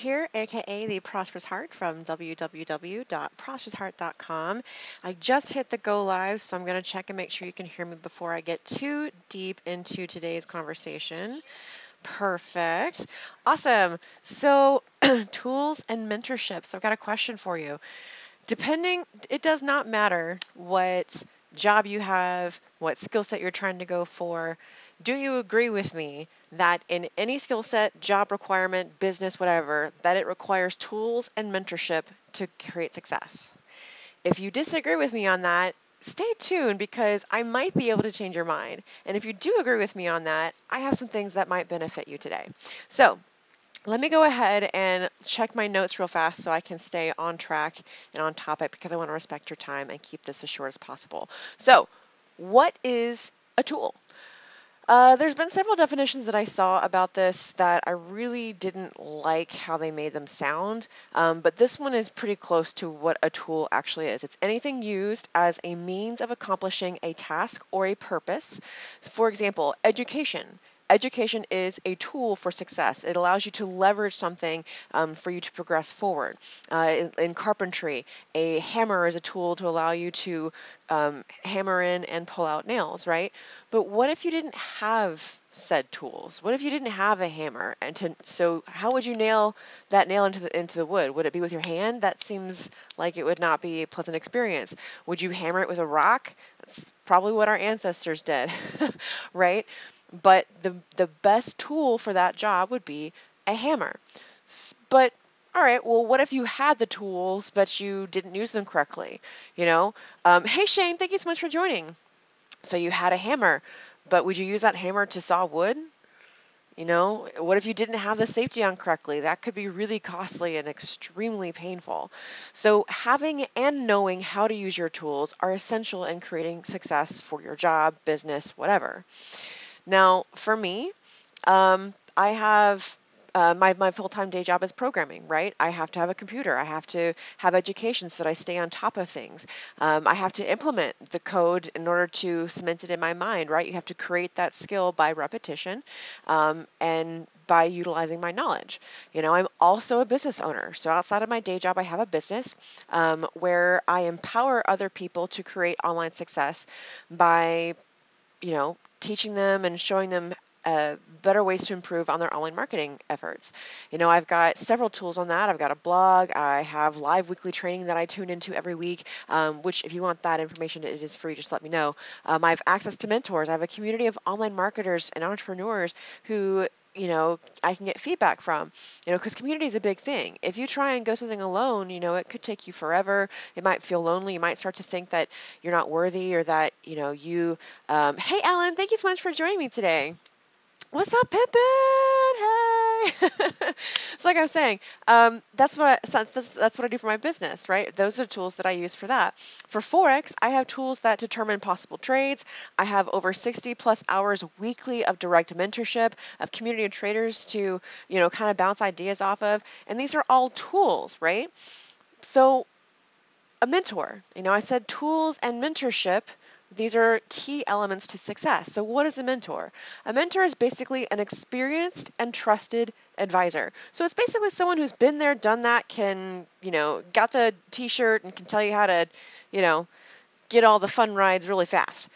here, aka the Prosperous Heart from www.prosperousheart.com. I just hit the go live, so I'm going to check and make sure you can hear me before I get too deep into today's conversation. Perfect. Awesome. So, tools and mentorship. So, I've got a question for you. It does not matter what job you have, what skill set you're trying to go for. Do you agree with me that in any skill set, job requirement, business, whatever, that it requires tools and mentorship to create success? If you disagree with me on that, stay tuned because I might be able to change your mind. And if you do agree with me on that, I have some things that might benefit you today. So, let me go ahead and check my notes real fast so I can stay on track and on topic because I want to respect your time and keep this as short as possible. So, what is a tool? There's been several definitions that I saw about this that I really didn't like how they made them sound, but this one is pretty close to what a tool actually is. It's anything used as a means of accomplishing a task or a purpose. For example, education. Education is a tool for success. It allows you to leverage something for you to progress forward. In carpentry, a hammer is a tool to allow you to hammer in and pull out nails, right? But what if you didn't have said tools? What if you didn't have a hammer? So how would you nail that nail into the wood? Would it be with your hand? That seems like it would not be a pleasant experience. Would you hammer it with a rock? That's probably what our ancestors did, right? But the best tool for that job would be a hammer. But all right, well, what if you had the tools but you didn't use them correctly? Hey Shane, thank you so much for joining. So you had a hammer, but would you use that hammer to saw wood? What if you didn't have the safety on correctly? That could be really costly and extremely painful. So having and knowing how to use your tools are essential in creating success for your job, business, whatever. Now, for me, I have my full-time day job is programming, right? I have to have a computer. I have to have education so that I stay on top of things. I have to implement the code in order to cement it in my mind, right? You have to create that skill by repetition and by utilizing my knowledge. I'm also a business owner. So outside of my day job, I have a business where I empower other people to create online success by teaching them and showing them better ways to improve on their online marketing efforts. I've got several tools on that. I've got a blog. I have live weekly training that I tune into every week, which if you want that information, it is free. Just let me know. I have access to mentors. I have a community of online marketers and entrepreneurs who I can get feedback from, because community is a big thing. If you try and go something alone, it could take you forever. It might feel lonely. You might start to think that you're not worthy or that, hey, Ellen, thank you so much for joining me today. What's up, Pippin? Hey! So like I was saying, that's what I do for my business, right? Those are the tools that I use for that. For forex, I have tools that determine possible trades. I have over 60 plus hours weekly of direct mentorship of community of traders to, kind of bounce ideas off of. And these are all tools, right? So a mentor, I said tools and mentorship. These are key elements to success. So what is a mentor? A mentor is basically an experienced and trusted advisor. So it's basically someone who's been there, done that, can, got the t-shirt and can tell you how to, get all the fun rides really fast.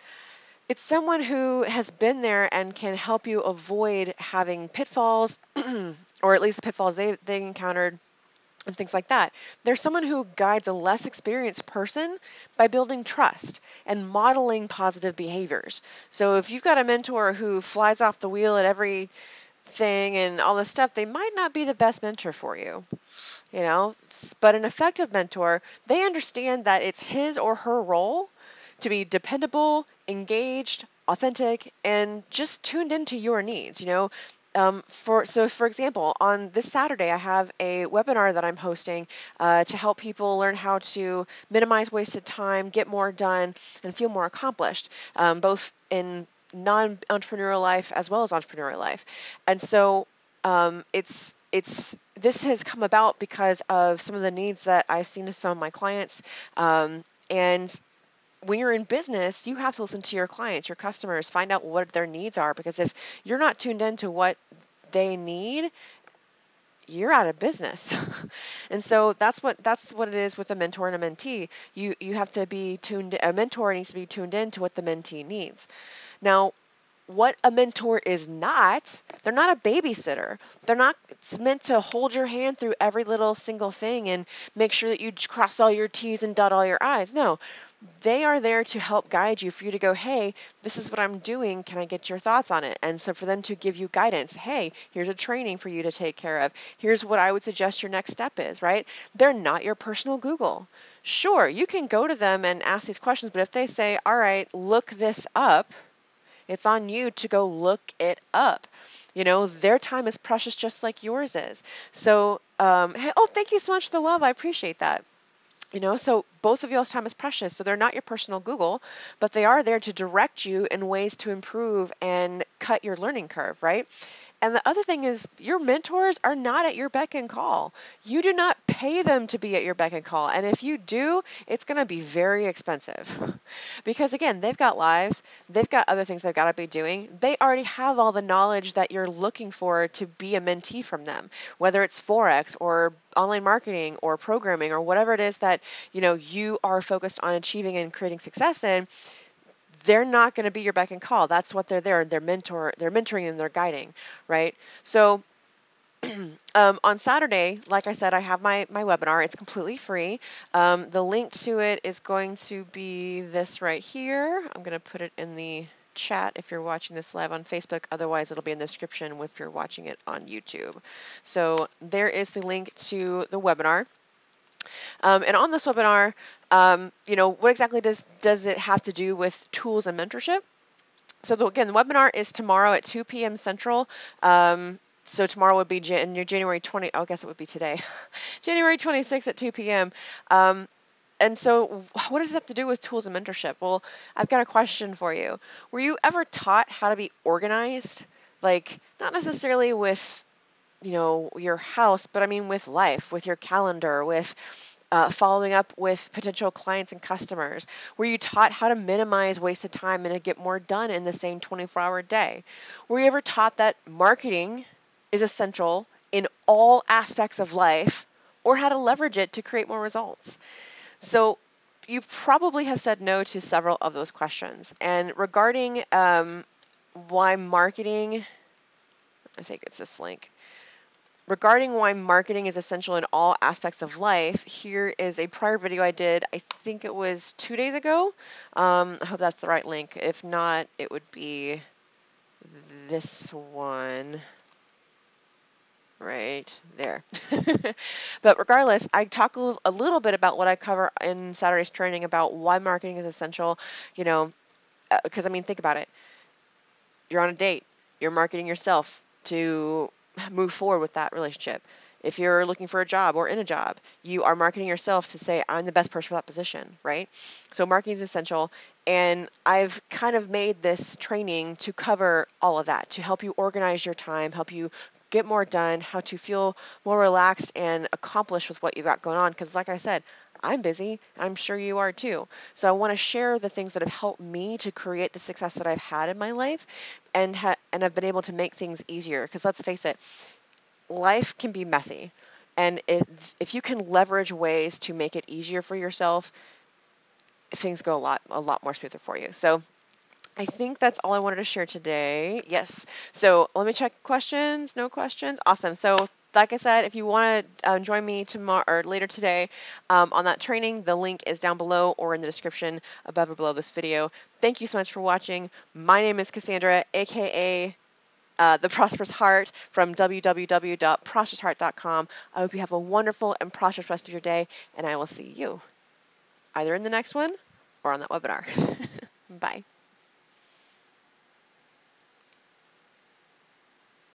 It's someone who has been there and can help you avoid having pitfalls, or at least the pitfalls they encountered, and things like that. There's someone who guides a less experienced person by building trust and modeling positive behaviors. So if you've got a mentor who flies off the wheel at every thing and all this stuff, they might not be the best mentor for you. But an effective mentor, they understand that it's his or her role to be dependable, engaged, authentic, and just tuned into your needs. For example, on this Saturday, I have a webinar that I'm hosting to help people learn how to minimize wasted time, get more done, and feel more accomplished, both in non-entrepreneurial life as well as entrepreneurial life. And so this has come about because of some of the needs that I've seen in some of my clients, and when you're in business, you have to listen to your clients, your customers, find out what their needs are, because if you're not tuned into what they need, you're out of business. And so that's what it is with a mentor and a mentee. You have to be tuned. A mentor needs to be tuned in to what the mentee needs. Now, what a mentor is not, they're not a babysitter. They're not meant to hold your hand through every little single thing and make sure that you cross all your T's and dot all your I's. No, they are there to help guide you, for you to go, hey, this is what I'm doing. Can I get your thoughts on it? And so for them to give you guidance, hey, here's a training for you to take care of. Here's what I would suggest your next step is, right? They're not your personal Google. Sure, you can go to them and ask these questions, but if they say, all right, look this up, it's on you to go look it up. You know, their time is precious just like yours is. So, hey, oh, thank you so much for the love. I appreciate that. You know, so both of y'all's time is precious. So they're not your personal Google, but they are there to direct you in ways to improve and cut your learning curve, right? And the other thing is, your mentors are not at your beck and call. You do not pay them to be at your beck and call. And if you do, it's going to be very expensive. Because again, they've got lives, they've got other things they've got to be doing. They already have all the knowledge that you're looking for to be a mentee from them, whether it's forex or online marketing or programming or whatever it is that, you know, you are focused on achieving and creating success in. They're not going to be your beck and call. That's what they're there. They're mentoring and they're guiding, right? So on Saturday, like I said, I have my webinar. It's completely free. The link to it is going to be this right here. I'm going to put it in the chat if you're watching this live on Facebook. Otherwise, it'll be in the description if you're watching it on YouTube. So there is the link to the webinar. And on this webinar, you know, what exactly does it have to do with tools and mentorship? So again, the webinar is tomorrow at 2 p.m. Central. So tomorrow would be January 20. Oh, I guess it would be today, January 26th at 2 p.m. And so what does that have to do with tools and mentorship? Well, I've got a question for you. Were you ever taught how to be organized? Like, not necessarily with, you know, your house, but I mean with life, with your calendar, with following up with potential clients and customers? Were you taught how to minimize wasted time and to get more done in the same 24-hour day? Were you ever taught that marketing is essential in all aspects of life, or how to leverage it to create more results? So you probably have said no to several of those questions. And regarding why marketing, I think it's this link. Regarding why marketing is essential in all aspects of life, here is a prior video I did. I think it was 2 days ago. I hope that's the right link. If not, it would be this one right there. But regardless, I talk a little bit about what I cover in Saturday's training about why marketing is essential, you know, because I mean, think about it. You're on a date. You're marketing yourself to move forward with that relationship. If you're looking for a job or in a job, you are marketing yourself to say, I'm the best person for that position, right? So marketing is essential. And I've kind of made this training to cover all of that, to help you organize your time, help you get more done, how to feel more relaxed and accomplished with what you've got going on. Because like I said, I'm busy. I'm sure you are too. So I want to share the things that have helped me to create the success that I've had in my life, and I've been able to make things easier. Because let's face it, life can be messy, and if you can leverage ways to make it easier for yourself, things go a lot more smoother for you. So I think that's all I wanted to share today. Yes. So let me check questions. No questions. Awesome. So like I said, if you want to join me tomorrow or later today on that training, the link is down below or in the description above or below this video. Thank you so much for watching. My name is Cassandra, aka The Prosperous Heart from www.prosperousheart.com. I hope you have a wonderful and prosperous rest of your day, and I will see you either in the next one or on that webinar. Bye.